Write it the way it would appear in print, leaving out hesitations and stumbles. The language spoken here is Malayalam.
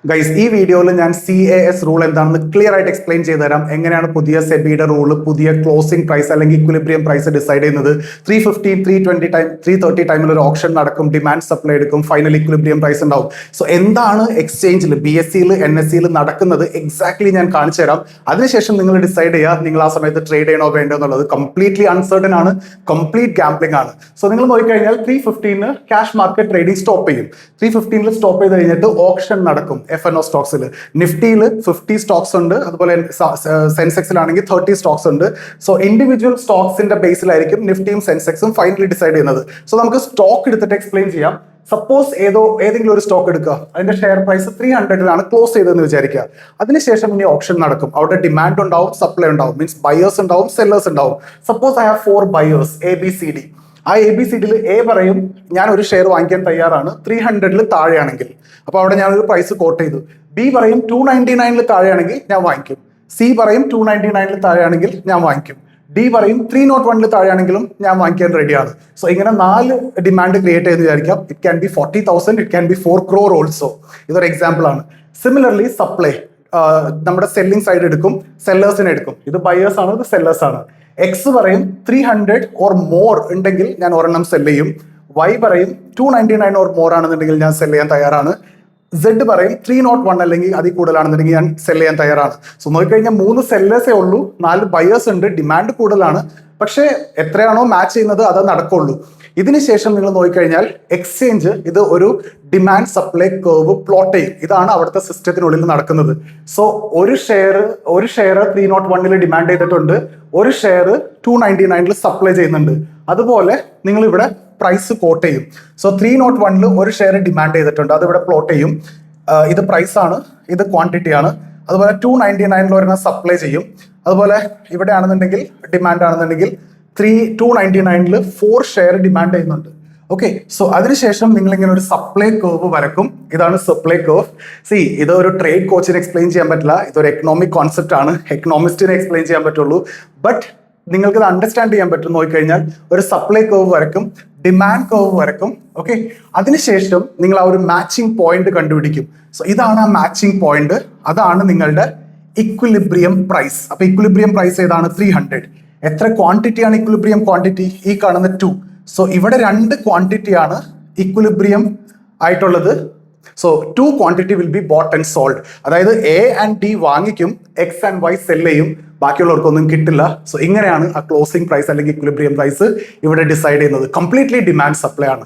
ഗൈസ്, ഈ വീഡിയോയിൽ ഞാൻ CAS റൂൾ എന്താണെന്ന് ക്ലിയർ ആയിട്ട് എക്സ്പ്ലെയിൻ ചെയ്തു തരാം. എങ്ങനെയാണ് പുതിയ സെബിയുടെ റൂൾ, പുതിയ ക്ലോസിംഗ് പ്രൈസ് അല്ലെങ്കിൽ ഇക്വിലിബ്രിയം പ്രൈസ് ഡിസൈഡ് ചെയ്യുന്നത്. 350, 320 ടൈം, 330 ടൈമിൽ ഒരു ഓപ്ഷൻ നടക്കും, ഡിമാൻഡ് സപ്ലൈ എടുക്കും, ഫൈനൽ ഇക്വിലിബ്രിയം പ്രൈസ് ഉണ്ടാവും. സോ എന്താണ് എക്സ്ചേഞ്ചിൽ BSEയിൽ NSEയിൽ നടക്കുന്നത് എക്സാക്ട്ലി ഞാൻ കാണിച്ചു തരാം. അതിനുശേഷം നിങ്ങൾ ഡിസൈഡ് ചെയ്യുക നിങ്ങൾ ആ സമയത്ത് ട്രേഡ് ചെയ്യണോ വേണ്ടോ എന്നുള്ളത്. കംപ്ലീറ്റ്ലി അൺസർട്ടൺ ആണ്, കംപ്ലീറ്റ് ഗാംബ്ലിംഗ് ആണ്. സോ നിങ്ങൾ നോക്കിക്കഴിഞ്ഞാൽ 315 ക്യാഷ് മാർക്കറ്റ് ട്രേഡിംഗ് സ്റ്റോപ്പ് ചെയ്യും. 315 സ്റ്റോപ്പ് ചെയ്ത് കഴിഞ്ഞിട്ട് ഓപ്ഷൻ നടക്കും FNO സ്റ്റോക്സിൽ. നിഫ്റ്റിയിൽ 50 സ്റ്റോക്സ് ഉണ്ട്, അതുപോലെ സെൻസെക്സിലാണെങ്കിൽ 30 സ്റ്റോക്സ് ഉണ്ട്. സോ ഇൻഡിവിജ്വൽ സ്റ്റോക്സിന്റെ ബേസിലായിരിക്കും നിഫ്റ്റിയും സെൻസെക്സും ഫൈനലി ഡിസൈഡ് ചെയ്യുന്നത്. സോ നമുക്ക് സ്റ്റോക്ക് എടുത്തിട്ട് എക്സ്പ്ലെയിൻ ചെയ്യാം. സപ്പോസ് ഏതെങ്കിലും ഒരു സ്റ്റോക്ക് എടുക്കുക, അതിന്റെ ഷെയർ പ്രൈസ് 300 ക്ലോസ് ചെയ്തതെന്ന് വിചാരിക്കുക. അതിനുശേഷം ഇനി ഓപ്ഷൻ നടക്കും. അവിടെ ഡിമാൻഡ് ഉണ്ടാവും, സപ്ലൈ ഉണ്ടാവും, മീൻസ് ബയേഴ്സ് ഉണ്ടാവും, സെല്ലേഴ്സ് ഉണ്ടാവും. Suppose I have 4 buyers ABCD. ആ ABCDയിൽ A പറയും ഞാൻ ഒരു ഷെയർ വാങ്ങിക്കാൻ തയ്യാറാണ് 300 താഴെയാണെങ്കിൽ. അപ്പോൾ അവിടെ ഞാൻ ഒരു പ്രൈസ് കോട്ട് ചെയ്തു. B പറയും 299 താഴെയാണെങ്കിൽ ഞാൻ വാങ്ങിക്കും. C പറയും 299 താഴെയാണെങ്കിൽ ഞാൻ വാങ്ങിക്കും. D പറയും 301 താഴെയാണെങ്കിലും ഞാൻ വാങ്ങിക്കാൻ റെഡിയാണ്. സോ ഇങ്ങനെ 4 ഡിമാൻഡ് ക്രിയേറ്റ് ചെയ്ത് വിചാരിക്കാം. It can be 40,000, it can be 4 crore also. ഇതൊരു എക്സാമ്പിൾ ആണ്. സിമിലർലി സപ്ലൈ നമ്മുടെ സെല്ലിംഗ് സൈഡ് എടുക്കും, സെല്ലേഴ്സിനെ എടുക്കും. ഇത് ബയേഴ്സ് ആണ്, ഇത് സെല്ലേഴ്സ് ആണ്. X പറയും 300 ഓർ മോർ ഉണ്ടെങ്കിൽ ഞാൻ ഒരെണ്ണം സെല് ചെയ്യും. Y പറയും 299 ഓർ മോർ ആണെന്നുണ്ടെങ്കിൽ ഞാൻ സെല് ചെയ്യാൻ തയ്യാറാണ്. Z പറയും 301 അല്ലെങ്കിൽ അതിൽ കൂടുതലാണെന്നുണ്ടെങ്കിൽ ഞാൻ സെല് ചെയ്യാൻ തയ്യാറാണ്. സോ നോക്കിക്കഴിഞ്ഞാൽ 3 സെല്ലേഴ്സേ ഉള്ളൂ, 4 ബയേഴ്സ് ഉണ്ട്, ഡിമാൻഡ് കൂടുതലാണ്. പക്ഷേ എത്രയാണോ മാച്ച് ചെയ്യുന്നത് അത് നടക്കുള്ളൂ. ഇതിനുശേഷം നിങ്ങൾ നോക്കിക്കഴിഞ്ഞാൽ എക്സ്ചേഞ്ച് ഇത് ഒരു ഡിമാൻഡ് സപ്ലൈ കർവ് പ്ലോട്ട് ചെയ്യും. ഇതാണ് അവിടുത്തെ സിസ്റ്റത്തിനുള്ളിൽ നടക്കുന്നത്. സോ ഒരു ഷെയർ 301 ഡിമാൻഡ് ചെയ്തിട്ടുണ്ട്, ഒരു ഷെയർ 299 സപ്ലൈ ചെയ്യുന്നുണ്ട്. അതുപോലെ നിങ്ങൾ ഇവിടെ പ്രൈസ് കോട്ട് ചെയ്യും. സോ 301 ഒരു ഷെയർ ഡിമാൻഡ് ചെയ്തിട്ടുണ്ട്, അത് ഇവിടെ പ്ലോട്ട് ചെയ്യും. ഇത് പ്രൈസ് ആണ്, ഇത് ക്വാണ്ടിറ്റി ആണ്. അതുപോലെ 299 ഒരെണ്ണം സപ്ലൈ ചെയ്യും. അതുപോലെ ഇവിടെ ആണെന്നുണ്ടെങ്കിൽ ഡിമാൻഡ് ആണെന്നുണ്ടെങ്കിൽ 299 4 ഷെയർ ഡിമാൻഡ് ചെയ്യുന്നുണ്ട്. ഓക്കെ, സോ അതിനുശേഷം നിങ്ങൾ ഇങ്ങനെ ഒരു സപ്ലൈ കർവ് വരക്കും. ഇതാണ് സപ്ലൈ കർവ്. ഇത് ഒരു ട്രേഡ് കോച്ചിന് എക്സ്പ്ലെയിൻ ചെയ്യാൻ പറ്റില്ല, ഇതൊരു എക്കണോമിക് കോൺസെപ്റ്റ് ആണ്, എക്കണോമിസ്റ്റിനെ എക്സ്പ്ലെയിൻ ചെയ്യാൻ പറ്റുള്ളൂ. ബട്ട് നിങ്ങൾക്ക് ഇത് അണ്ടർസ്റ്റാൻഡ് ചെയ്യാൻ പറ്റും. നോക്കിക്കഴിഞ്ഞാൽ ഒരു സപ്ലൈ കർവ് വരക്കും, ഡിമാൻഡ് കർവ് വരക്കും. ഓക്കെ, അതിനുശേഷം നിങ്ങൾ ആ ഒരു മാച്ചിങ് പോയിന്റ് കണ്ടുപിടിക്കും. സോ ഇതാണ് ആ മാച്ചിങ് പോയിന്റ്, അതാണ് നിങ്ങളുടെ ഇക്വിലിബ്രിയം പ്രൈസ്. അപ്പൊ ഇക്വിലിബ്രിയം പ്രൈസ് ഏതാണ്? 300. എത്ര ക്വാണ്ടിറ്റി ആണ് ഇക്വിലിബ്രിയം ക്വാണ്ടിറ്റി? ഈ കാണുന്ന 2. സോ ഇവിടെ 2 ക്വാണ്ടിറ്റി ആണ് ഇക്വിലിബ്രിയം ആയിട്ടുള്ളത്. So 2 quantity will be boat and sold. അതായത് A and D വാങ്ങിക്കും, X and Y സെല് ചെയ്യും, ബാക്കിയുള്ളവർക്കൊന്നും കിട്ടില്ല. സോ ഇങ്ങനെയാണ് ആ ക്ലോസിംഗ് പ്രൈസ് അല്ലെങ്കിൽ ഇക്വിലിബ്രിയം പ്രൈസ് ഇവിടെ ഡിസൈഡ് ചെയ്യുന്നത്. കംപ്ലീറ്റ്ലി ഡിമാൻഡ് സപ്ലൈ ആണ്.